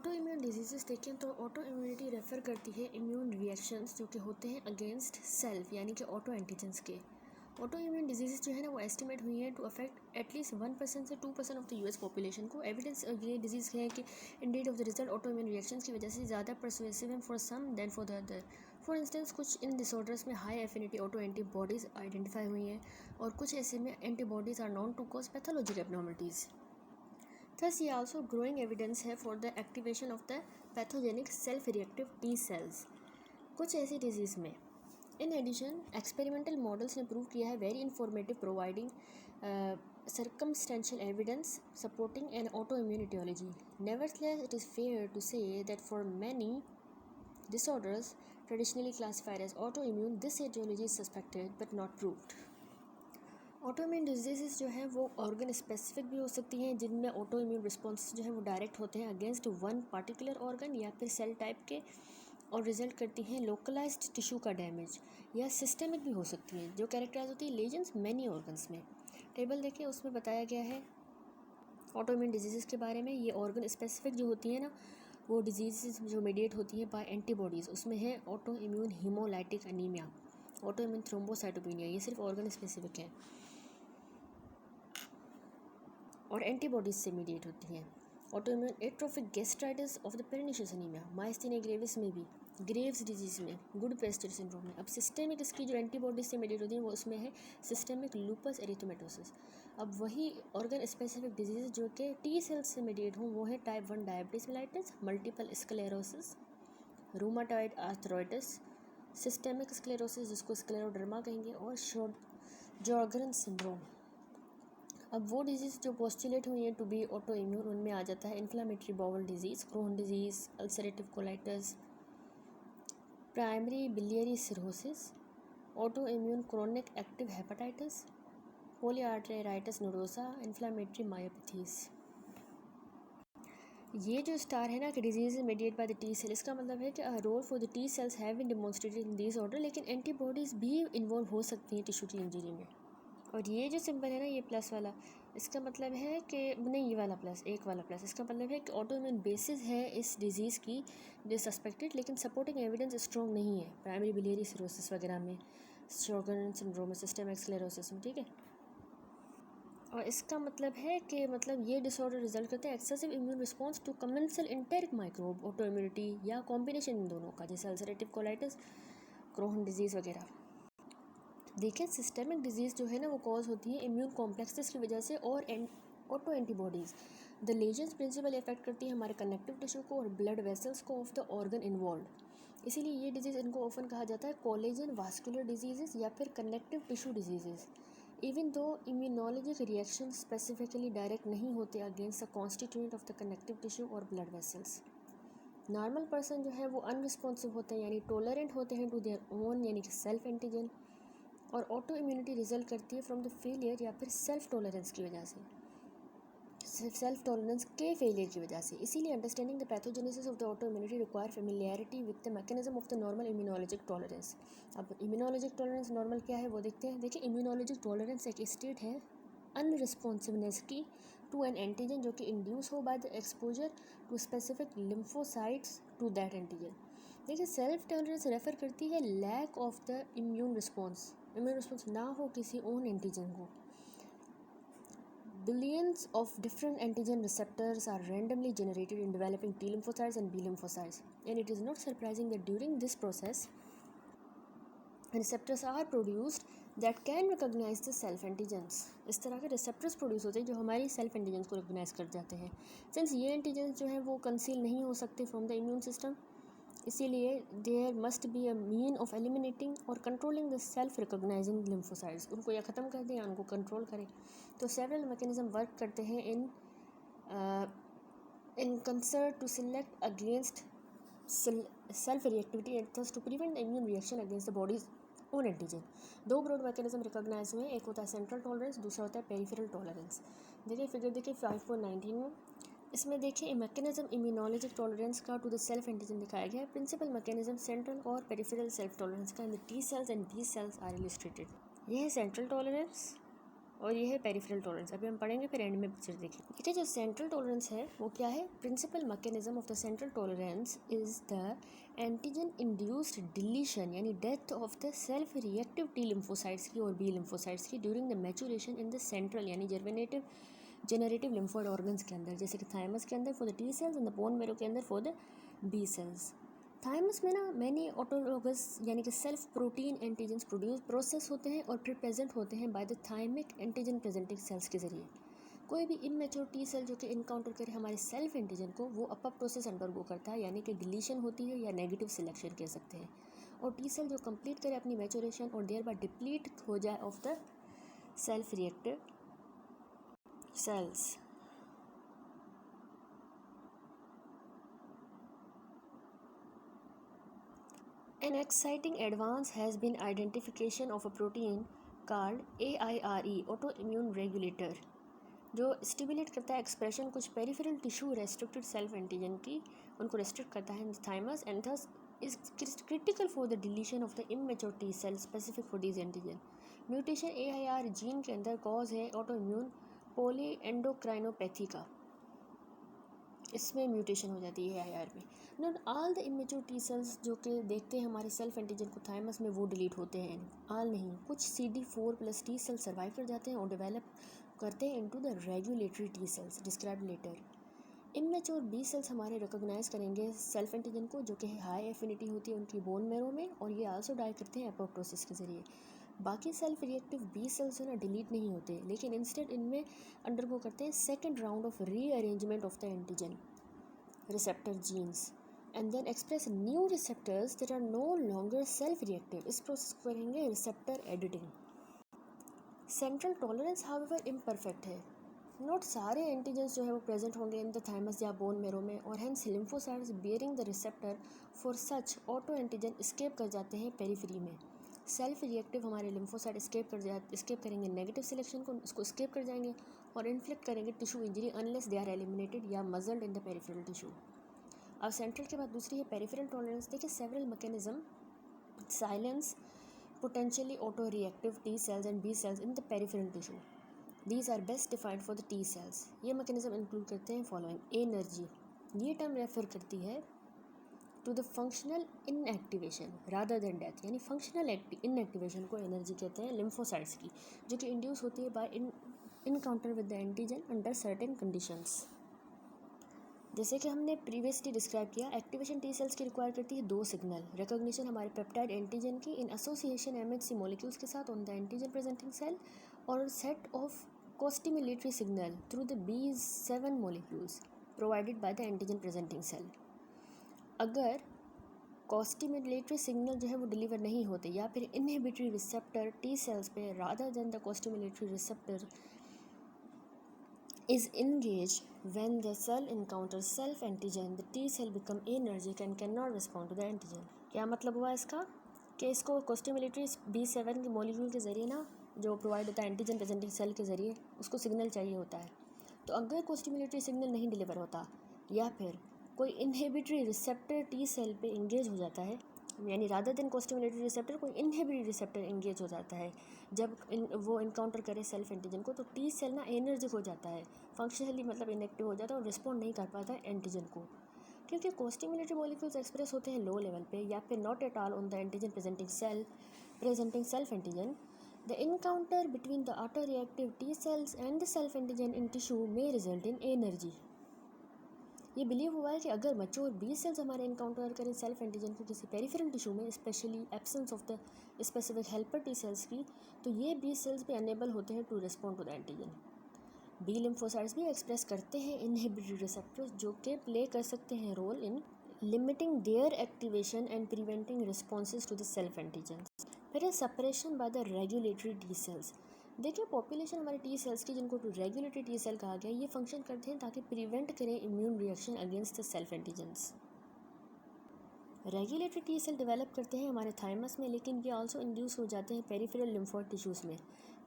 Auto immune disease देखें तो auto immunity refer करती है इम्यून रिएक्शंस जो कि होते हैं अगेंस्ट सेल्फ यानी कि ऑटो एंटीजेंस के। ऑटो इम्यून डिजीज़ जो है ना वो एस्टिमेट हुई है टू अफेक्ट एटलीस्ट 1% से 2% ऑफ द यूएस पॉपुलेशन को। एविडेंस ये डिजीज़ है कि indeed of the result autoimmune reactions की वजह से ज़्यादा परसुएसिव है for some than for the other. For instance कुछ इन डिसऑर्डर्स में high affinity autoantibodies identify हुई हैं और कुछ ऐसे में antibodies are known to cause pathologic abnormalities. Thus, ये also growing evidence है for the activation of the pathogenic self-reactive T cells कुछ ऐसी डिजीज़ में। In addition, experimental models ने प्रूव किया है very informative providing circumstantial evidence supporting an autoimmune etiology. Nevertheless, it is fair to say that for many disorders traditionally classified as autoimmune, this etiology is suspected but not proved. Autoimmune disease जो हैं वो organ specific भी हो सकती हैं जिनमें auto immune response जो है वो डायरेक्ट होते हैं अगेंस्ट वन पार्टिकुलर ऑर्गन या फिर सेल टाइप के और रिजल्ट करती हैं लोकलाइज्ड टिश्यू का डैमेज, या सिस्टमिक भी हो सकती हैं जो कैरेक्टराइज होती है लेजेंस मैनी ऑर्गन्स में। टेबल देखिए उसमें बताया गया है ऑटोइम्यून डिजीज़ के बारे में। ये ऑर्गन स्पेसिफिक जो होती है ना वो डिजीज़ जो मेडिएट होती है बाय एंटीबॉडीज़, उसमें है auto immune haemolytic anaemia, auto immune thrombocytopenia, ये सिर्फ ऑर्गन स्पेसिफिक है और एंटीबॉडीज से मीडिएट होती हैं। Autoimmune atrophic gastritis of the pernicious anaemia, myasthenia gravis में भी, ग्रेव्स डिजीज़ में, गुड पेस्टर सिंड्रोम में। अब सिस्टेमिक इसकी जो एंटीबॉडीज से मीडिएट होती हैं वो उसमें है सिस्टेमिक लूपस एरिथेमेटोसिस। अब वही ऑर्गन स्पेसिफिक डिजीज़ जो कि टी सेल्स से मीडिएट हों वो है type 1 diabetes mellitus, multiple sclerosis, rheumatoid arthritis, systemic sclerosis जिसको स्क्लेरोडर्मा कहेंगे, और जॉर्गरन सिंड्रोम। अब वो डिजीज़ जो पोस्टुलेट हुई हैं टू बी ऑटो इम्यून उनमें आ जाता है inflammatory bowel disease, Crohn disease, ulcerative colitis, primary biliary cirrhosis, auto immune chronic active hepatitis, polyarteritis nodosa, inflammatory myopathies. ये जो स्टार है ना कि disease mediated by the T cell, इसका मतलब है कि role for the T cells have been demonstrated in this order, लेकिन एंटीबॉडीज़ भी इन्वॉल्व हो सकती हैं टिश्यू की इंजरी में। और ये जो सिंबल है ना ये प्लस वाला, इसका मतलब है कि नहीं, ये वाला प्लस, एक वाला प्लस, इसका मतलब है कि ऑटो इम्यून बेसिस है इस डिज़ीज़ की जो सस्पेक्टेड, लेकिन सपोर्टिंग एविडेंस स्ट्रॉन्ग नहीं है प्राइमरी बिलियरी सिरोसिस वगैरह में, शॉर्गन सिंड्रोम, सिस्टेमिक स्क्लेरोसिस में, ठीक है। और इसका मतलब है कि मतलब ये डिसऑर्डर रिजल्ट करते हैं excessive immune response to commensal enteric microbe, autoimmunity या कॉम्बिनेशन इन दोनों का, जैसे अल्सरेटिव कोलाइटिस, क्रोहन डिजीज़ वगैरह। देखें सिस्टेमिक डिजीज़ जो है ना वो कॉज होती है इम्यून कॉम्प्लेक्सेस की वजह से और auto antibodies. The lesions principal affect करती है हमारे कनेक्टिव टिश्यू को और ब्लड वेसल्स को ऑफ द ऑर्गन इन्वॉल्व। इसीलिए ये डिजीज़ इनको ऑफन कहा जाता है कोलेजन वास्कुलर डिजीज़ या फिर connective tissue disease. Even though immunologic reaction specifically direct नहीं होते against the constituent of the connective tissue और ब्लड वेसल्स। नॉर्मल पर्सन जो है वो अनरिस्पॉन्सिव होते हैं यानी टॉलरेंट होते हैं टू देयर ओन यानी कि सेल्फ एंटीजन, और ऑटो इम्यूनिटी रिजल्ट करती है फ्रॉम द फेलियर या फिर सेल्फ टॉलरेंस की वजह से, सेल्फ टॉलरेंस के फेलियर की वजह से। इसीलिए understanding the pathogenesis of the auto immunity require familiarity with the mechanism of the normal immunologic tolerance. अब इम्यूनोलॉजिक टॉलरेंस नॉर्मल क्या है वो देखते हैं। देखिए इम्यूनोलॉजिक टॉलरेंस एक स्टेट है अनरिस्पॉन्सिवनेस की टू एन एंटीजन जो कि इंड्यूस हो by the exposure to specific lymphocytes to that antigen. देखिए सेल्फ टॉलरेंस रेफर करती है lack of the immune response ना हो किसी ओन एंटीजन को। Billions of different antigen receptors are randomly generated in developing T lymphocytes and B lymphocytes, and it is not surprising that during this process, receptors are produced that can recognize the self antigens. इस तरह के receptors produce होते हैं जो हमारी self antigens को recognise कर जाते हैं। सिंस ये एंटीजेंस जो हैं वो कंसील नहीं हो सकते फ्रॉम द इम्यून सिस्टम, इसीलिए there must be a mean of eliminating और controlling the self recognising lymphocytes, उनको या ख़त्म कर दें या उनको कंट्रोल करें। तो सेवरल मैकेनिज्म वर्क करते हैं in concert to select against self reactivity and thus to prevent the immune reaction against the body's own antigen. दो ब्रॉड मैकेनिज्म रिकॉग्नाइज हुए, एक होता है सेंट्रल टॉलरेंस, दूसरा होता है पेरिफेरल टॉलरेंस। देखिए फिगर देखिए 5.19 में, इसमें देखिए मैकेनिज्म इम्यूनोलॉजिक टॉलरेंस का टू द सेल्फ एंटीजन दिखाया गया है। प्रिंसिपल मैकेनिज्म सेंट्रल और पेरिफेरल सेल्फ टॉलरेंस का in the T cells and B cells are illustrated. यह है सेंट्रल टॉलरेंस और ये है पेरिफेरल टॉलरेंस। अभी हम पढ़ेंगे, फिर एंड में पिक्चर देखेंगे। ठीक है, जो सेंट्रल टॉलरेंस है वो क्या है? Principal mechanism of the central tolerance is the antigen induced deletion यानी death of the self reactive T lymphocytes की और बी लिम्फोसाइट्स की during the maturation in the central यानी जनरेटिव लिम्फोइड ऑर्गन्स के अंदर, जैसे कि थाइमस के अंदर for the T cells and the bone marrow के अंदर for the B cells. Thymus में ना मैनी ऑटोलोगस यानी कि सेल्फ प्रोटीन एंटीजन्स प्रोसेस होते हैं और फिर प्रेजेंट होते हैं by the thymic antigen presenting cells के जरिए। कोई भी इमेच्योर टी सेल जो कि इनकाउंटर करे हमारे सेल्फ एंटीजन को, वो अपा प्रोसेस अंडरगो करता है, यानी कि डिलीशन होती है या नेगेटिव सिलेक्शन कह सकते हैं। और टी सेल जो कंप्लीट करे अपनी मैचुरेशन और देयर बाय डिप्लीट हो जाए of the self reactive cells. An exciting advance has been identification of a protein called AIRE, autoimmune regulator, जो स्टिमुलेट करता है एक्सप्रेशन कुछ peripheral tissue restricted self antigen की, उनको रेस्ट्रिक्ट करता है thymus and thus is critical for the deletion of the immature T cell specific for these antigen. Mutation AIR gene के अंदर कॉज है ऑटोइम्यून पोलीएंडोक्राइनोपैथी का, इसमें म्यूटेशन हो जाती है AIR में। Not all the immature T cells जो कि देखते हैं हमारे सेल्फ एंटीजन को थाइमस में वो डिलीट होते हैं, ऑल नहीं, कुछ CD4+ टी सेल सर्वाइव कर जाते हैं और डेवलप करते हैं into the regulatory T cells describe later. Immature B cells हमारे रिकॉग्नाइज करेंगे सेल्फ एंटीजन को जो कि हाई एफिनिटी होती है उनकी बोन मैरो में, और ये आल्सो डाई करते हैं एपोप्टोसिस के जरिए। बाकी सेल्फ रिएक्टिव बी सेल्स जो ना डिलीट नहीं होते, लेकिन इंस्टेड इनमें अंडरगो करते हैं second round of rearrangement of the antigen receptor genes and then express new receptors that are no longer self reactive. इस प्रोसेस को करेंगे receptor editing. Central tolerance however imperfect है, नोट सारे एंटीजन्स जो है वो प्रेजेंट होंगे इन द थाइमस या बोन मैरो में, और hence lymphocytes bearing the receptor for such autoantigen escape कर जाते हैं पेरीफ्री में। सेल्फ रिएक्टिव हमारे लिम्फोसाइट स्केप करेंगे नेगेटिव सिलेक्शन को, उसको स्केप कर जाएंगे और इन्फ्लिक्ट करेंगे tissue injury unless they are eliminated या muzzled in the peripheral tissue. अब सेंट्रल के बाद दूसरी है पेरिफेरल टॉलरेंस। देखिए several mechanism silence potentially autoreactive T cells and B cells in the peripheral tissue. These are best defined for the T cells. ये mechanism include करते हैं following. Anergy, ये टर्म रेफर करती है to the functional inactivation rather than death, यानी functional inactivation को anergy कहते हैं लिम्फोसाइट्स की, जो कि इंड्यूस होती है by encounter with the antigen under certain conditions. जैसे कि हमने प्रीवियसली डिस्क्राइब किया, एक्टिवेशन टी सेल्स की रिक्वायर करती है दो सिग्नल, रिकॉग्निशन हमारे पेप्टाइड एंटीजन की इन एसोसिएशन MHC मॉलिक्यूल्स के साथ on the antigen presenting cell, और set of costimulatory signal through the B7 molecules provided by the antigen presenting cell. अगर कोस्टिमुलेटरी सिग्नल जो है वो डिलीवर नहीं होते या फिर इनहिबिटरी रिसेप्टर टी सेल्स पे rather than the costimulatory receptor is engaged when the cell encounters self antigen, the T cell become anergic and cannot respond to the antigen। क्या मतलब हुआ इसका कि इसको कोस्टिमुलेटरी B7 के मॉलिक्यूल के ज़रिए ना जो प्रोवाइड होता है एंटीजन प्रेजेंटिंग सेल के ज़रिए, उसको सिग्नल चाहिए होता है। तो अगर कोस्टिमुलेटरी सिग्नल नहीं डिलीवर होता या फिर कोई इनहिबिटरी रिसेप्टर टी सेल पे इंगेज हो जाता है, यानी रादर देन कोस्टिमुलेटरी रिसेप्टर कोई इनहिबिटरी रिसेप्टर इंगेज हो जाता है जब वो इनकाउंटर करे सेल्फ एंटीजन को, तो टी सेल ना एनर्जिक हो जाता है, फंक्शनली मतलब इनएक्टिव हो जाता है और रिस्पॉन्ड नहीं कर पाता है एंटीजन को, क्योंकि कोस्टिमुलेटरी मॉलिक्यूल्स एक्सप्रेस होते हैं लो लेवल पे या फिर not at all on the antigen presenting self antigen. The encounter between the auto reactive T cells and the self antigen in tissue में रिजल्ट इन एनर्जी। ये believe हुआ है कि अगर मैच्योर बी सेल्स हमारे इनकाउंटर करें self antigen को किसी पेरिफेरल टिश्यू में, specially absence of the specific helper T cells की, तो ये बी सेल्स भी अनेबल होते हैं to respond to the antigen. B lymphocytes भी एक्सप्रेस करते हैं इनहिबिटरी रिसेप्टर्स जो कि प्ले कर सकते हैं role in limiting their activation and preventing responses to the self antigen. फिर है separation by the regulatory T cells. देखिए पॉपुलेशन हमारे टी सेल्स की जिनको रेगुलेटरी टी सेल कहा गया, ये फंक्शन करते हैं ताकि प्रिवेंट करें immune reaction against the self antigens. Regulatory T cell develop करते हैं हमारे थाइमस में, लेकिन ये आल्सो इंड्यूस हो जाते हैं पेरिफेरल लिम्फोइड टिश्यूज़ में।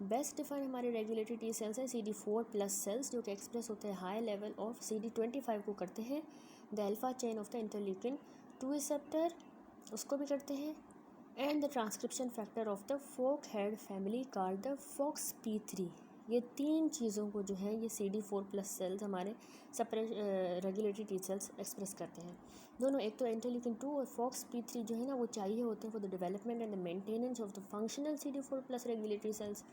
बेस्ट डिफाइन हमारे रेगुलेटरी टी सेल्स हैं CD4+ सेल्स जो कि एक्सप्रेस होते हैं हाई लेवल ऑफ CD25 को करते हैं, the alpha chain of the interleukin 2 receptor उसको भी करते हैं, and the transcription factor of the fork head family called the FOXP3 ये 3 चीज़ों को जो है ये CD4+ सेल्स हमारे रेगुलेटरी टी सेल्स एक्सप्रेस करते हैं। दोनों, एक तो इंटरल्यूकिन 2 और FOXP3 जो है ना वो चाहिए होते हैं for the development and the maintenance of the functional CD4+ regulatory sales.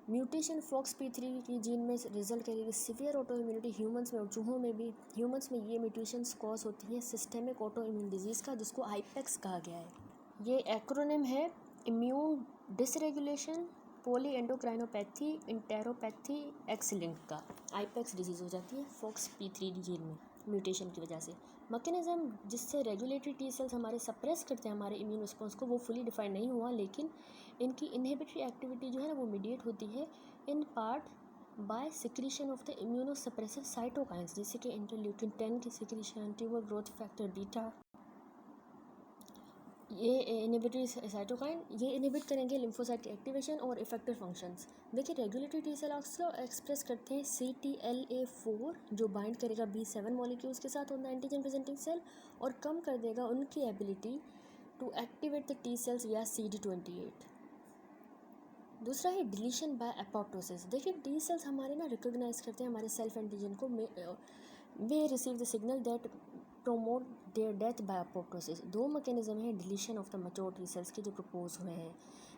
Mutation FOXP3 की जीन में रिजल्ट करेगी सीवियर ऑटो इम्यूनिटी ह्यूमंस में और चूहों में भी। ह्यूमंस में ये म्यूटेशंस कॉज होती हैं सिस्टेमिक ऑटो इम्यून डिजीज़ का, जिसको आईपेक्स कहा गया है। ये एक्रोनिम है immune dysregulation poly endocrinopathy enteropathy X linked का। आईपेक्स डिजीज़ हो जाती है FOXP3 जीन में म्यूटेशन की वजह से। मैकेनिज्म जिससे रेगुलेटरी टी सेल्स हमारे सप्रेस करते हैं हमारे इम्यून रिस्पॉन्स को, वो फुली डिफाइन नहीं हुआ, लेकिन इनकी इनहिबिटरी एक्टिविटी जो है ना वो मीडिएट होती है in part by secretion of the immunosuppressive cytokines, जैसे कि इंटरल्यूकिन 10 की secretion, tumour growth factor beta, ये इनहिबिटरी साइटोकाइन ये इनहिबिट करेंगे लिम्फोसाइट की एक्टिवेशन और इफेक्टिव फंक्शंस। देखिए रेगुलेटरी टी सेल एक्सप्रेस करते हैं CTLA4 जो बाइंड करेगा B7 मॉलिक्यूल्स के साथ on the antigen presenting cell और कम कर देगा उनकी ability to activate the T cells या CD28। दूसरा है डिलीशन बाय एपोप्टोसिस। देखिए टी सेल्स हमारे ना रिकॉग्नाइज करते हैं हमारे सेल्फ एंटीजन को, वे receive the signal that promote their death by apoptosis. 2 mechanism हैं deletion of the mature T cells के जो प्रपोज हुए हैं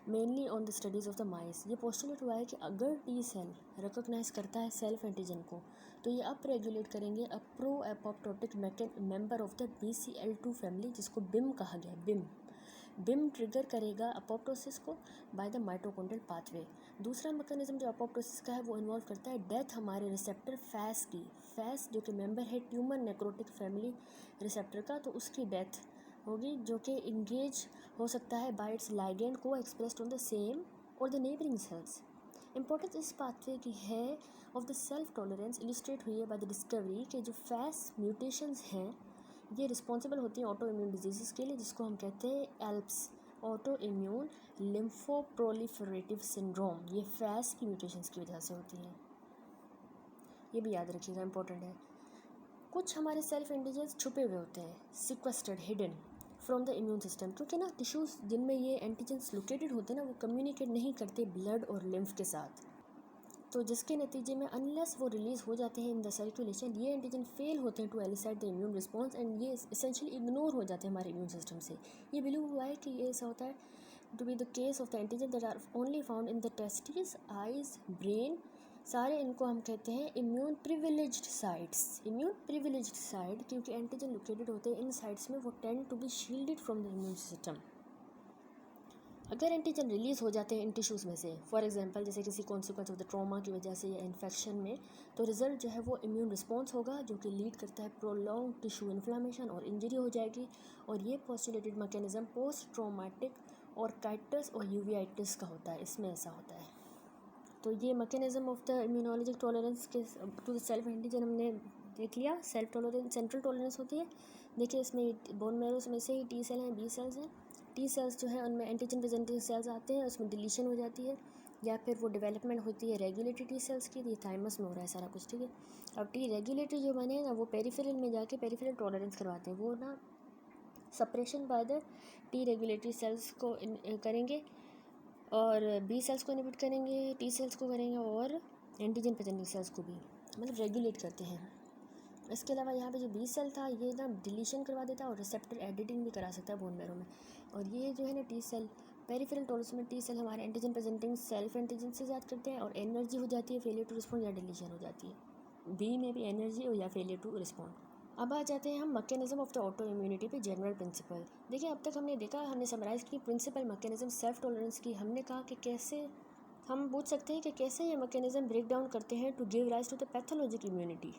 mainly on the studies of the माइस। ये पोस्टुलेट हुआ है कि अगर टी सेल रिकॉग्नाइज करता है सेल्फ एंटीजन को तो ये अप रेगुलेट करेंगे a pro apoptotic member of the BCL2 family, जिसको बिम कहा गया है। बिम ट्रिगर करेगा अपोप्टोसिस को बाय द माइटोकॉन्ड्रियल पाथवे। दूसरा मैकेनिज्म जो अपोप्टोसिस का है वो इन्वॉल्व करता है डेथ हमारे रिसेप्टर फैस की। फैस जो कि मेंबर है ट्यूमर नेक्रोटिक फैमिली रिसेप्टर का, तो उसकी डेथ होगी जो कि इंगेज हो सकता है बाय इट्स लाइगेंड को एक्सप्रेस्ड ऑन द सेम और द नेबरिंग सेल्स। इंपॉर्टेंस इस पाथवे की है of the self tolerance illustrate हुई है बाय द डिस्कवरी के जो फैस म्यूटेशंस हैं ये रिस्पॉन्सिबल होती हैं ऑटो इम्यून डिजीज़ के लिए, जिसको हम कहते हैं एल्प्स ऑटो इम्यून लिम्फोप्रोलिफरेटिव सिंड्रोम। ये फैस की म्यूटेशंस की वजह से होती हैं, ये भी याद रखिएगा, इंपॉर्टेंट है। कुछ हमारे सेल्फ एंटीजन्स छुपे हुए होते हैं, sequestered hidden from the immune system, क्योंकि ना टिश्यूज़ जिनमें ये एंटीजन्स लोकेटेड होते हैं ना वो कम्युनिकेट नहीं करते ब्लड और लिम्फ के साथ, तो जिसके नतीजे में अनलेस वो रिलीज़ हो जाते हैं इन द सर्कुलेशन ये एंटीजन फेल होते हैं to elicit the immune response and ये एसेंशियली इग्नोर हो जाते हैं हमारे इम्यून सिस्टम से। ये बिलीव हुआ है कि ये ऐसा होता है to be the case of the antigen that are only found in the testis, eyes, brain, सारे इनको हम कहते हैं immune privileged sites. Immune privileged site क्योंकि एंटीजन लोकेटेड होते हैं इन साइट्स में, वो tend to be shielded from the immune system. अगर एंटीजन रिलीज़ हो जाते हैं इन टिश्यूज़ में से, फॉर एग्जांपल जैसे किसी कॉन्सिक्वेंस ऑफ द ट्रॉमा की वजह से या इन्फेक्शन में, तो रिजल्ट जो है वो इम्यून रिस्पॉन्स होगा जो कि लीड करता है प्रोलॉन्ग टिश्यू इन्फ्लामेशन और इंजरी हो जाएगी। और ये पोस्टुलेटेड मैकेनिज्म पोस्ट ट्रॉमेटिक और काइटिस और यूवीआइटिस का होता है, इसमें ऐसा होता है। तो ये mechanism of the immunologic tolerance के टू द सेल्फ एंटीजन हमने देख लिया। सेल्फ टॉलरेंस सेंट्रल टॉलरेंस होती है, देखिए इसमें बोन मैरो में से ही टी सेल हैं, बी सेल्स हैं। टी सेल्स जो है उनमें एंटीजन प्रेजेंटिंग सेल्स आते हैं, उसमें डिलीशन हो जाती है या फिर वो डेवलपमेंट होती है रेगुलेटरी टी सेल्स की। ये थाइमस में हो रहा है सारा कुछ, ठीक है। अब टी रेगुलेटरी जो बने हैं ना वो पेरिफेरल में जाके पेरिफेरल टॉलरेंस करवाते हैं, वो ना suppression bye the T regulatory sales को करेंगे और बी सेल्स को इनहिबिट करेंगे, टी सेल्स को करेंगे और एंटीजन प्रेजेंटिंग सेल्स को भी, मतलब रेगुलेट करते हैं। इसके अलावा यहाँ पे जो बी सेल था ये ना डिलीशन करवा देता है और रिसेप्टर एडिटिंग भी करा सकता है बोन मैरो में। और ये जो है ना टी सेल पेरिफेरल टॉलरेंस में टी सेल हमारे एंटीजन प्रेजेंटिंग सेल्फ एंटीजन से ज़्यादा करते हैं और एनर्जी हो जाती है फेलियर टू रिस्पॉन्ड या डिलीशन हो जाती है। बी में भी एनर्जी हो या फेलियर टू रिस्पॉन्ड। अब आ जाते हैं हम mechanism of the auto immunity पे जनरल प्रिंसिपल। देखिए अब तक हमने देखा, हमने समराइज़ की प्रिंसिपल मैकेनिज्म सेल्फ टॉलरेंस की। हमने कहा कि कैसे हम पूछ सकते हैं कि कैसे ये मैकेनिज्म ब्रेक डाउन करते हैं to give rise to the pathologic immunity.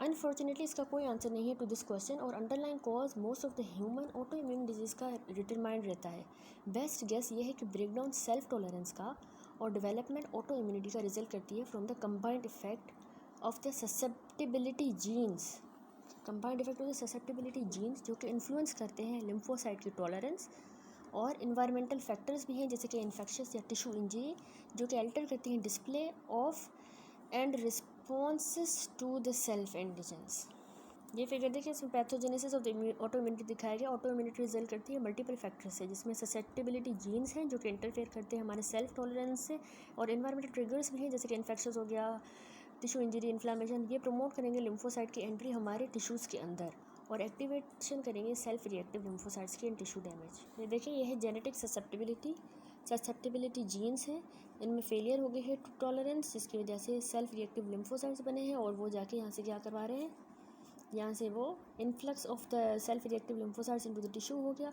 Unfortunately इसका कोई आंसर नहीं है टू दिस क्वेश्चन और underline cause most of the human auto immune disease का डिटरमाइंड रहता है। बेस्ट गेस ये है कि ब्रेकडाउन सेल्फ टॉलरेंस का और डेवलपमेंट ऑटो इम्यूनिटी का रिजल्ट करती है from the combined effect of the susceptibility genes. Combined effect of the susceptibility genes जो कि इन्फ्लुएंस करते हैं लिम्फोसाइट की टॉलरेंस, और इन्वायरमेंटल फैक्टर्स भी हैं जैसे कि इन्फेक्शस या टिश्यू इंजरी जो कि अल्टर करती हैं display of and responses to the self antigens. ये फिगर देखिए, इसमें pathogenesis of the auto immunity दिखाया गया। ऑटो इम्यूनिटी रिजल्ट करती है मल्टीपल फैक्टर्स से, जिसमें ससेप्टेबिलिटी जीन्स हैं जो कि इंटरफेयर करते हैं हमारे सेल्फ टॉलरेंस से, और एनवायरमेंटल ट्रिगर्स भी हैं जैसे कि इन्फेक्शन हो गया, टिश्यू इंजरी, इन्फ्लामेशन। ये प्रमोट करेंगे लिम्फोसाइट की एंट्री हमारे टिश्यूज़ के अंदर, और एक्टिवेशन करेंगे सेल्फ रिएक्टिव लिम्फोसाइट्स की इन टिश्यू डैमेज। ये देखिए, ये है जेनेटिक ससेप्टेबिलिटी जीन्स हैं, इनमें फेलियर हो गई है टॉलरेंस, जिसकी वजह से सेल्फ रिएक्टिव लिम्फोसाइट्स बने हैं, और वो जाके यहाँ से क्या करवा रहे हैं, यहाँ से वो influx of the self reactive lymphocytes into the tissue हो गया,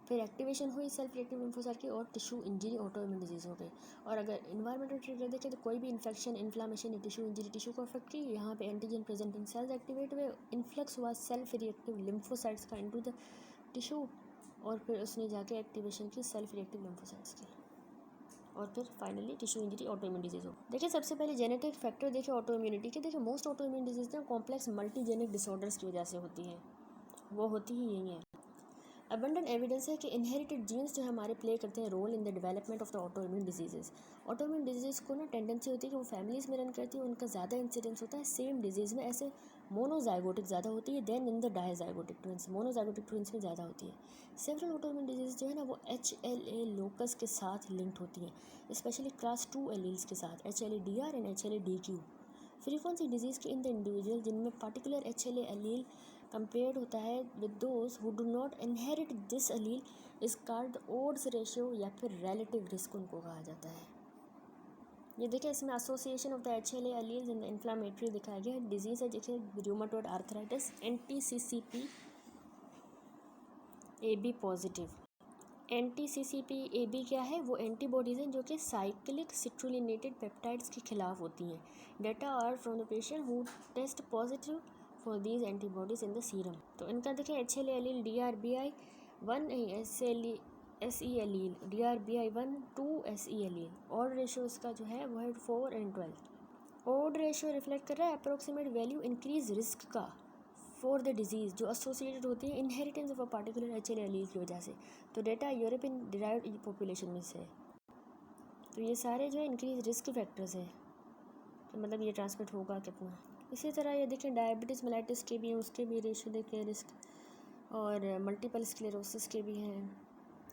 फिर एक्टिवेशन हुई सेल्फ रिएक्टिव लिम्फोसाइट की, और tissue injury auto immune disease हो गई। और अगर इन्वायरमेंटल ट्रिगर देखें तो कोई भी इन्फेक्शन, इन्फ्लामेशन या टिश्यू इंजरी टिश्यू को अफेक्ट की, यहाँ पे एंटीजन प्रेजेंटिंग सेल्स एक्टिवेट हुए, इन्फ्लक्स हुआ सेल्फ रिएक्टिव लिम्फोसाइट्स का इनटू द टिश्यू, और फिर उसने जाके एक्टिवेशन की सेल्फ रिएक्टिव लिम्फोसाइट्स की, और फिर finally tissue injury auto immune disease हो। देखिए, सबसे पहले जेनेटिक फैक्टर देखिए ऑटो इम्यूनिटी के। देखिए, मोस्ट ऑटो इम्यून डिजीज़ ना कॉम्प्लेक्स मल्टीजेनिक डिसऑर्डर्स की वजह से होती हैं, वो होती ही यही है। अबंडेंट एविडेंस है कि इनहेरिटेड जीन्स जो हमारे प्ले करते हैं role in the development of the auto immune disease. Auto immune disease को ना टेंडेंसी होती है कि वो फैमिलीज़ में रन करती है, उनका ज़्यादा इंसिडेंस होता है सेम डिजीज़ में, ऐसे मोनोजाइगोटिक ज़्यादा होती है than in the dizygotic twins. Monozygotic twins में ज़्यादा होती है। सेवरल ऑटो इम्यून डिजीज़ जो है ना वो HLA लोकस के साथ लिंक्ड होती हैं, स्पेशली क्लास 2 एलील्स के साथ, HLA-DR and HLA-DQ। Frequency disease के इन द इंडिविजुअल जिनमें पार्टिकुलर HLA एलील कंपेयर्ड होता है with those who do not inherit this allele is called odds ratio, या फिर रिलेटिव रिस्क उनको कहा जाता है। ये देखिए, इसमें association of the HLA alleles in the inflammatory दिखाया गया है। डिजीज़ है जैसे rheumatoid arthritis, NTCCP AB positive. NTCCP-AB क्या है, वो एंटीबॉडीज़ हैं जो कि साइक्लिक सिट्रुलिनेटेड पेप्टाइड्स के खिलाफ होती हैं। Data are from the patient who test positive for these antibodies in the serum. तो इनका देखें HLA allele DRBI1 SE allele DRBI1 2 SE allele. Odd ratio इसका जो है वो है 4 and 12। ऑड रेशियो रिफ्लेक्ट कर रहा है अप्रोक्सीमेट वैल्यू इंक्रीज रिस्क का फॉर द डिजीज़ जो एसोसिएटेड होती है inheritance of a particular HLA allele की वजह से। तो डेटा यूरोपियन डिराइव्ड पॉपुलेशन में से है। तो ये सारे जो है इंक्रीज रिस्क फैक्टर्स है, तो मतलब ये ट्रांसमिट होगा कितना। इसी तरह ये देखें डायबिटीज़ मेलाइटिस के भी हैं, उसके भी रेशियो देखें रिस्क, और मल्टीपल स्क्लेरोसिस के भी हैं,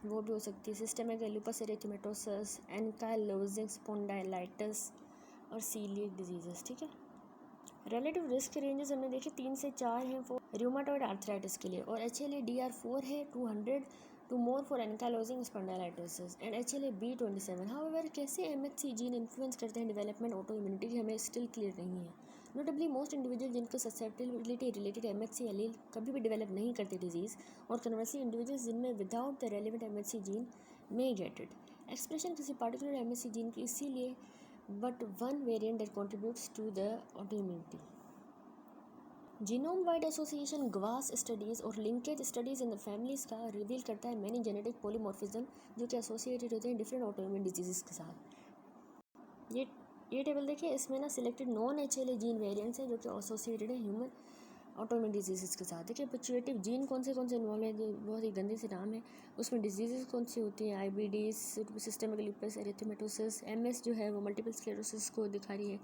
वो भी हो सकती है। सिस्टेमिक लूपस एरिथेमेटोसस, एंकाइलोजिंग स्पॉन्डाइलाइटिस और सीलिएक डिजीज़ेस। ठीक है, रिलेटिव रिस्क रेंजेस हमने देखे 3 से 4 हैं फॉर रूमेटॉइड आर्थराइटिस के लिए, और HLA-DR4 है 200 to more for ankylosing spondylitis, and HLA-B27। However कैसे MHC जीन इन्फ्लुएंस करते हैं डेवलपमेंट ऑटो इम्यूनिटी हमें स्टिल क्लियर नहीं है। नोटेबली मोस्ट इंडिविजुअल जिनको ससेप्टेबिलिटी रिलेटेड MHC एलील कभी भी डेवलप नहीं करते डिजीज़, और कन्वर्सली इंडिविजुअल्स जिनमें without the relevant MHC gene may get it. Expression किसी पार्टिकुलर MHC जीन की इसीलिए but one variant that contributes to the autoimmunity. Genome wide association GWAS studies और linkage studies in the families का reveal करता है many genetic polymorphism जो कि associated होते हैं डिफरेंट ऑटोइम्यून डिजीज़ के साथ। ये टेबल देखिए, इसमें ना selected non HLA gene variants हैं जो कि एसोसिएटेड है ह्यूमन ऑटोइम्यून डिजीज़ के साथ। देखिए, पिट्यूटेटिव जीन कौन से इन्वॉल्व है, जो बहुत ही गंदे से नाम है, उसमें डिजीज़ कौन सी होती हैं, IBD, सिस्टेमिक लूपस एरिथेमेटोसस, MS जो है वो मल्टीपल स्क्लेरोसिस को दिखा रही है,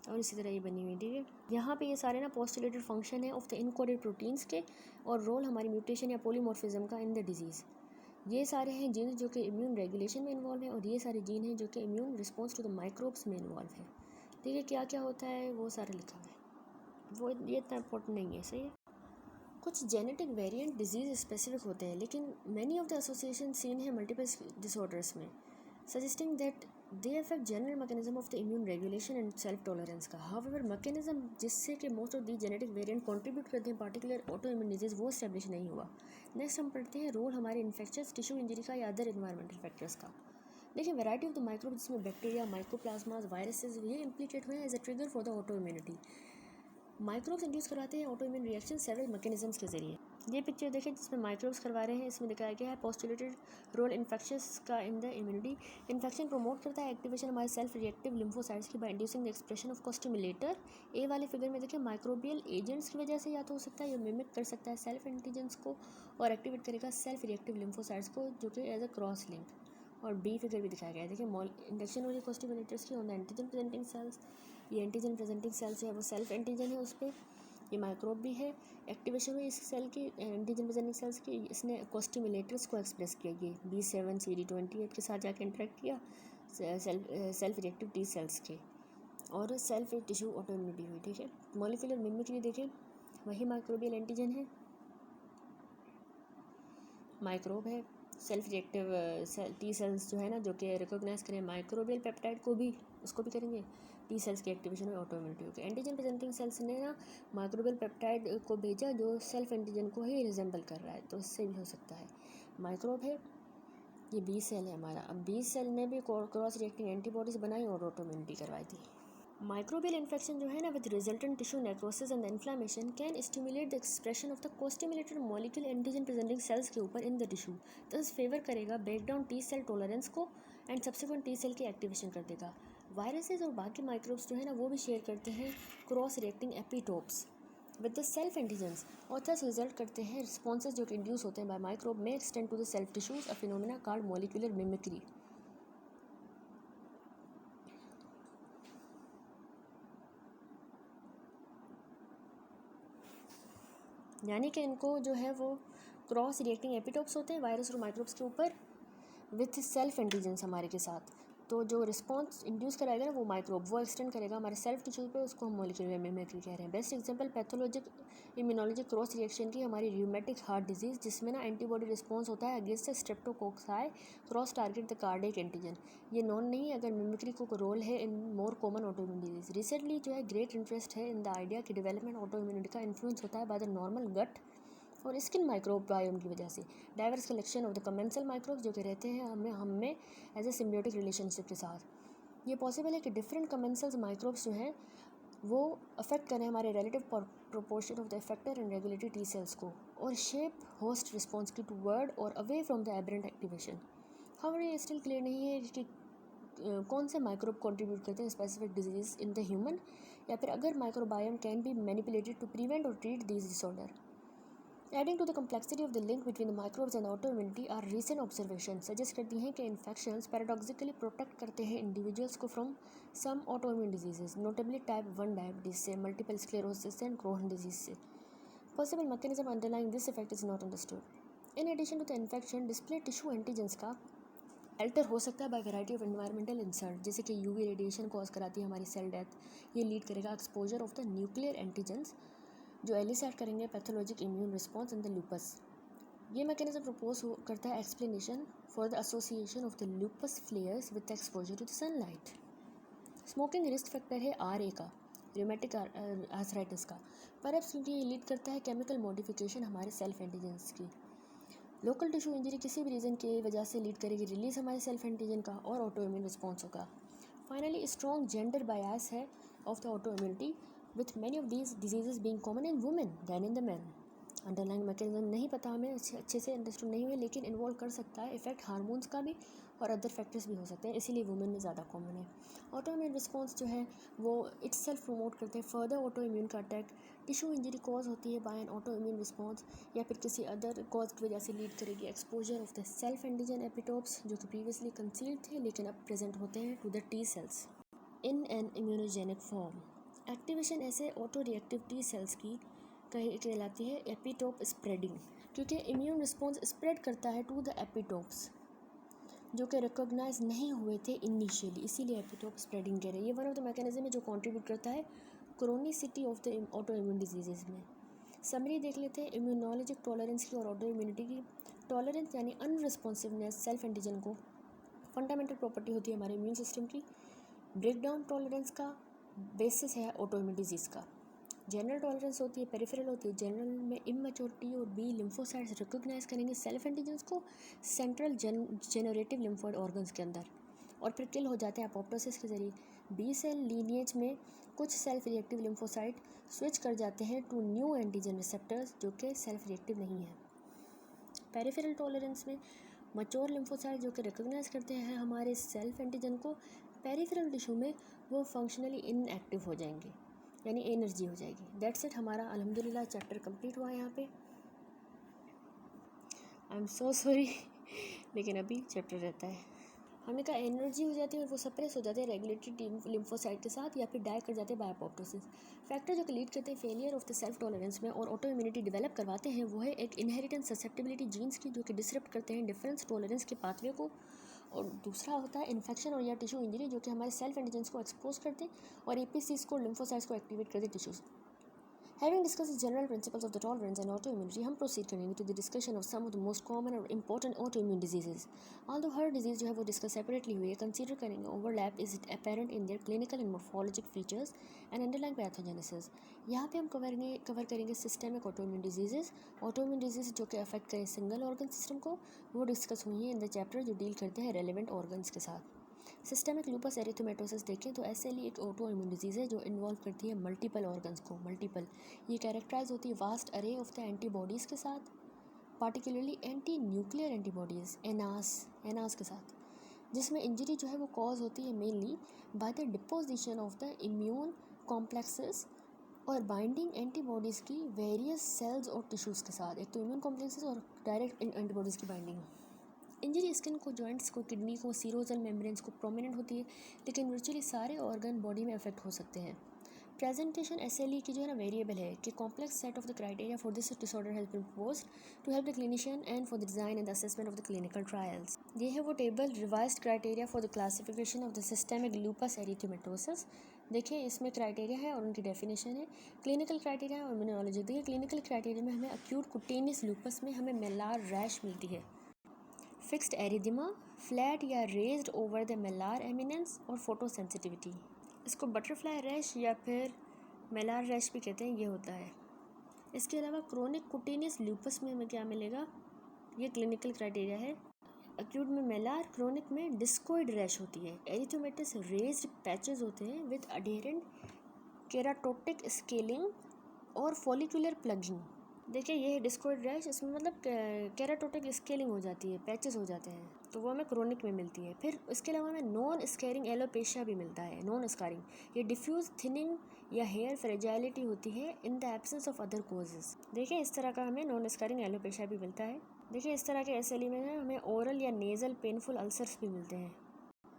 और इसी तरह ये बनी हुई। ठीक है, यहाँ पे ये सारे ना पोस्टुलेटेड फंक्शन है ऑफ द इनकोडेड प्रोटीन्स के, और रोल हमारी म्यूटेशन या पॉलीमॉर्फिज्म का इन द डिजीज़। ये सारे हैं जीन जो कि इम्यून रेगुलेशन में इन्वॉल्व है, और ये सारे जीन हैं जो कि immune response to the microbes में इन्वॉल्व है। ठीक है, क्या क्या होता है वो सारा लिखा हुआ है, वो ये इतना इंपॉर्टेंट नहीं है। सही है, कुछ जेनेटिक वेरिएंट डिजीज़ स्पेसिफिक होते हैं, लेकिन many of the association seen है मल्टीपल डिसऑर्डर्स में, suggesting that they affect general mechanism of the immune regulation and self tolerance का। हाउएवर मैकेनिज्म जिससे कि most of the genetic variant contribute करते हैं पार्टिकुलर ऑटो इम्यून डिजीज़ वो establish नहीं हुआ। नेक्स्ट हम पढ़ते हैं रोल हमारे इन्फेक्शस टिश्यू इंजरी का या अदर इन्वायरमेंटल फैक्टर्स का। देखिए, वैरायटी ऑफ द माइक्रोब जिसमें बैक्टीरिया, माइकोप्लाज्मास, वायरसेस ये इम्प्लीकेट हुए हैं as a trigger for the auto immunity. Microbes induce करवाते हैं auto immune reaction several mechanisms के जरिए। ये पिक्चर देखें जिसमें माइक्रोब्स करवा रहे हैं, इसमें दिखाया गया है पोस्टुलेटेड रोल इन्फेक्शंस का in the immunity. Infection promote करता है एक्टिवेशन हमारे सेल्फ रिएक्टिव लिम्फोसाइट्स की by inducing the expression of costimulator. A वाले फिगर में देखिए माइक्रोबियल एजेंट्स की वजह से या तो हो सकता है, ये मिमिक कर सकता है सेल्फ एंटीजेंस को और एक्टिवेट करेगा सेल्फ रिएक्टिव लिम्फोसाइट्स को, जो कि एज अ क्रॉस लिंक। और बी फिगर भी दिखाया गया है, देखिए इंडक्शन हो रही है कोस्टिमुलेटर्स की on the antigen presenting sales. ये एंटीजन प्रेजेंटिंग सेल्स है वो सेल्फ एंटीजन है उस पर, ये माइक्रोब भी है, एक्टिवेशन हुई इस सेल की, एंटीजन प्रेजेंटिंग सेल्स की, इसने कोस्टिमुलेटर्स को एक्सप्रेस किया, ये B7CD28 के साथ जाके इंटरेक्ट किया सेल्फ रिएक्टिव टी सेल्स के, और सेल्फ टिश्यू ऑटो इम्यूनिटी हुई। ठीक है, मॉलिक्यूलर मिमिक्री देखें, वही माइक्रोबियल एंटीजन है, माइक्रोब है, सेल्फ रिएक्टिव टी सेल्स जो है ना, जो कि रिकॉग्नाइज करें माइक्रोबियल पेप्टाइड को भी, उसको भी करेंगे, टी सेल्स की एक्टिवेशन में ऑटो इम्यूनिटी होगी। एंटीजन प्रेजेंटिंग सेल्स ने ना माइक्रोबियल पेप्टाइड को भेजा जो सेल्फ एंटीजन को ही रिजेंबल कर रहा है, तो इससे भी हो सकता है। माइक्रोब है, ये बी सेल है हमारा। अब बी सेल ने भी क्रॉस रिएक्टिंग एंटीबॉडीज बनाई और ऑटो इम्यूनिटी करवाई थी। माइक्रोबियल इन्फेक्शन जो है ना with resultant tissue necrosis and inflammation can stimulate the expression of the costimulated molecule antigen presenting cells के ऊपर in the tissue, this favour करेगा break down T cell tolerance को and subsequent T cell की activation कर देगा। Viruses और बाकी microbes जो है ना वो भी शेयर करते हैं cross reacting epitopes with the self antigens और थस रिजल्ट करते हैं रिस्पॉन्सेज जो इंड्यूस होते हैं बाय माइक्रोब में extend to the self tissues, a phenomena called molecular mimicry. यानी कि इनको जो है वो क्रॉस रिएक्टिंग एपिटोप्स होते हैं वायरस और माइक्रोब्स के ऊपर विथ सेल्फ एंटीजन्स हमारे के साथ, तो जो रिस्पॉन्स इंड्यूस कराएगा ना वो माइक्रोब वो एक्सटेंड करेगा हमारे सेल्फ टिश्यू पे, उसको हम मॉलिक्यूलर मिमिक्री कह रहे हैं। Best example pathologic immunology cross reaction की हमारी र्यूमेटिक हार्ट डिजीज़, जिसमें ना एंटीबॉडी रिस्पॉन्स होता है against streptococci cross target the cardiac antigen. ये नॉन नहीं है अगर मिमिक्री को रोल है in more common auto immune disease. Recently जो है ग्रेट इंटरेस्ट है इन द आइडिया कि डेवलपमेंट ऑटो इम्यूनिटी का इन्फ्लुएंस होता है बाय द नॉर्मल गट और स्किन माइक्रोब बायोम की वजह से। Diverse collection of the commensal microbes जो कि रहते हैं हमें एज ए सिम्बियोटिक रिलेशनशिप के साथ। ये पॉसिबल है कि डिफरेंट कमेंसल्स माइक्रोब्स जो हैं वो अफेक्ट करें हमारे relative proportion of the effector and regulatory T cells को और शेप होस्ट रिस्पॉन्स की टूवर्ड और away from the aberrant activation. However ये स्टिल क्लियर नहीं है कि कौन से माइक्रोब कंट्रीब्यूट करते हैं specific disease in the human, या फिर अगर microbiome can be manipulated to prevent और treat this disorder. Adding to the complexity of the link between the microbes and auto immunity are recent observation suggest करती हैं कि infections paradoxically protect करते हैं individuals को from some auto immune diseases, notably type 1 diabetes से, multiple sclerosis and Crohn disease से। Possible mechanism underlying this effect is not understood. In addition to the infection display tissue antigens का alter हो सकता है by variety of environmental insult, जैसे कि UV radiation cause कराती है हमारी सेल डेथ। ये लीड करेगा exposure of the nuclear antigens जो एलिसेट करेंगे pathologic immune response in the lupus. ये मैकेनिज्म प्रपोज करता है explanation for the association of the lupus flares with exposure to the sunlight. Smoking risk factor है RA का, rheumatic arthritis का, perhaps क्योंकि ये लीड करता है केमिकल मॉडिफिकेशन हमारे सेल्फ एंटीजेंस की। लोकल टिश्यू इंजरी किसी भी रीज़न की वजह से लीड करेगी रिलीज हमारे सेल्फ एंटीजन का और ऑटो इम्यून रिस्पॉन्स होगा। फाइनली स्ट्रॉन्ग जेंडर बायस है of the auto immunity with many of these diseases being common in women than in the men. Underlying mechanism नहीं पता हमें अच्छे से अंडरस्टूड नहीं हुए, लेकिन इन्वॉल्व कर सकता है इफेक्ट हार्मोन्स का भी और अदर फैक्टर्स भी हो सकते हैं, इसीलिए वुमेन में ज़्यादा कॉमन है। ऑटो इम्यून रिस्पॉन्स जो है वो इट्स सेल्फ प्रमोट करते हैं फर्दर ऑटो इम्यून का अटैक। टिश्यू इंजरी कॉज होती है by an auto immune response या फिर किसी अदर कॉज की वजह से लीड करेगी exposure of the self antigen epitopes जो कि प्रीवियसली कंसील्ड थे लेकिन अब प्रेजेंट होते हैं to the T cells in an immunogenic form. Activation ऐसे ऑटो रिएक्टिव टी सेल्स की कहलाती है एपिटोप स्प्रेडिंग, क्योंकि इम्यून रिस्पॉन्स स्प्रेड करता है टू द एपिटोप्स जो कि रिकॉग्नाइज नहीं हुए थे इनिशियली, इसीलिए एपिटोप स्प्रेडिंग कह रहे हैं। ये वन ऑफ द मैकेनिज्म है जो कंट्रीब्यूट करता है chronicity of the auto immune diseases में। समरी देख लेते हैं इम्यूनोलॉजिक टॉलरेंस की और ऑटो इम्यूनिटी की। टॉलरेंस यानी अनरिस्पॉन्सिवनेस सेल्फ एंटीजन को फंडामेंटल प्रॉपर्टी होती है हमारे इम्यून सिस्टम की। ब्रेकडाउन टॉलरेंस का बेसिस है ऑटो इम्यून डिजीज़ का। जनरल टॉलरेंस होती है, पेरिफेरल होती है। जनरल में इमेच्योरिटी और बी लिम्फोसाइट्स रिकॉग्नाइज करेंगे सेल्फ एंटीजन्स को सेंट्रल जेनरेटिव लिम्फोइड ऑर्गन्स के अंदर और फिर किल हो जाते हैं अपोप्टोसिस के जरिए। बी सेल लीनिएज में कुछ सेल्फ रिएक्टिव लिम्फोसाइट स्विच कर जाते हैं टू न्यू एंटीजन रिसेप्टर्स जो कि सेल्फ रिएक्टिव नहीं है। पेरिफेरल टॉलरेंस में मच्योर लिम्फोसाइट जो कि रिकॉग्नाइज करते हैं हमारे सेल्फ एंटीजन को, पेरिफेरल टिश्यू में वो फंक्शनली इनएक्टिव हो जाएंगे यानी एनर्जी हो जाएगी। दैट्स इट, हमारा अल्हम्दुलिल्लाह चैप्टर कंप्लीट हुआ है यहाँ पे। आई एम सो सॉरी लेकिन अभी चैप्टर रहता है। हमने कहा एनर्जी हो जाती है और वो सप्रेस हो जाते हैं रेगुलेटरी लिम्फोसाइट के साथ या फिर डाई कर जाते हैं बाय अपोप्टोसिस। फैक्टर जो कि लीड करते हैं failure of the self tolerance में और ऑटो इम्यूनिटी डेवलप करवाते हैं वो है एक इनहेरिटेंस ससेप्टिबिलिटी जीन्स की, जो कि डिसरप्ट करते हैं डिफरेंस टॉलरेंस के पाथवे को, और दूसरा होता है इन्फेक्शन और या टिश्यू इंजरी, जो कि हमारे सेल्फ एंटीजेंस को एक्सपोज करते हैं और एपीसीज को लिम्फोसाइट्स को एक्टिवेट करते हैं tissues. Having discussed the general principles of the tolerance and autoimmunity, हम proceed करेंगे to the discussion of some of the most common और important autoimmune diseases. Although हर disease जो है वो discuss separately हुई है, consider करेंगे overlap is apparent in their clinical and morphologic features and underlying pathogenesis. यहाँ पे हम कवर करेंगे systemic autoimmune diseases, autoimmune diseases जो कि affect करें single organ system को, वो discuss हुई हैं in the chapter जो deal करते हैं relevant organs के साथ। सिस्टेमिक लूपस एरिथेमेटोसिस देखें तो SLE एक ऑटो इम्यून डिजीज़ है जो इन्वॉल्व करती है मल्टीपल ऑर्गन्स को। ये कैरेक्टराइज होती है वास्ट अरे ऑफ द एंटीबॉडीज़ के साथ, पार्टिकुलरली एंटी न्यूक्लियर एंटीबॉडीज़ एनास के साथ, जिसमें इंजरी जो है वो कॉज होती है mainly by the deposition of the immune complexes और बाइंडिंग एंटीबॉडीज़ की वेरियस सेल्स और टिश्यूज़ के साथ। एक तो इम्यून कॉम्प्लेक्सेस और डायरेक्ट एंटीबॉडीज़ की बाइंडिंग। इंजरी स्किन को, जॉइंट्स को, किडनी को, सीरोजल मेम्ब्रेन्स को प्रोमिनेंट होती है, लेकिन वर्चुअली सारे ऑर्गन बॉडी में अफेक्ट हो सकते हैं। प्रेजेंटेशन SLE की जो है ना वेरिएबल है कि complex set of the criteria for this disorder has been proposed to help the clinician and for the design and assessment of the clinical trials. ये है वो table revised criteria for the classification of the systemic lupus erythematosus. देखिए इसमें criteria है और उनकी definition है, clinical criteria और इम्यूनोलॉजी। देखिए क्लिनिकल क्राइटेरिया में हमें अक्यूट कुटेनियस लूपस में हमें मेलार रैश मिलती है, फिक्स्ड एरिदिमा, फ्लैट या raised over the malar eminence और फोटोसेंसिटिविटी। इसको बटरफ्लाई रैश या फिर मेलार रैश भी कहते हैं, ये होता है। इसके अलावा क्रोनिक कुटेनियस लूपस में हमें क्या मिलेगा, ये क्लिनिकल क्राइटेरिया है। अक्यूट में मेलार, क्रोनिक में डिस्कोइड रैश होती है, एरिथेमेटस रेज्ड पैचेस होते हैं विद अडेरेंट केराटोटिक स्केलिंग और फॉलिकुलर प्लगिंग। देखिए ये है डिस्कोइड रैश, इसमें मतलब केराटोटिक स्केलिंग हो जाती है, पैचेस हो जाते हैं, तो वो हमें क्रोनिक में मिलती है। फिर इसके अलावा हमें नॉन स्कैरिंग एलोपेशिया भी मिलता है। नॉन स्कारिंग ये डिफ्यूज थिनिंग या हेयर फ्रेजाइलिटी होती है in the absence of other causes. देखिए इस तरह का हमें नॉन स्कारिंग एलोपेशिया भी मिलता है। देखिए इस तरह के SLE में हमें ओरल या नेज़ल पेनफुल अल्सर्स भी मिलते हैं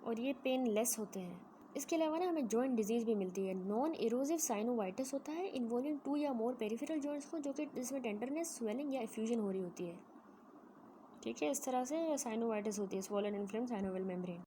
और ये पेन लेस होते हैं। इसके अलावा ना हमें जॉइंट डिजीज़ भी मिलती है। नॉन इरोजिव साइनोवाइटिस होता है इन्वॉल्विंग 2 या मोर पेरिफेरल जॉइंट्स को, जो कि जिसमें टेंडरनेस, स्वेलिंग या इफ्यूजन हो रही होती है। ठीक है, इस तरह से साइनोवाइटिस होती है, स्वॉलन इन्फ्लेम्ड साइनोवियल मेम्ब्रेन।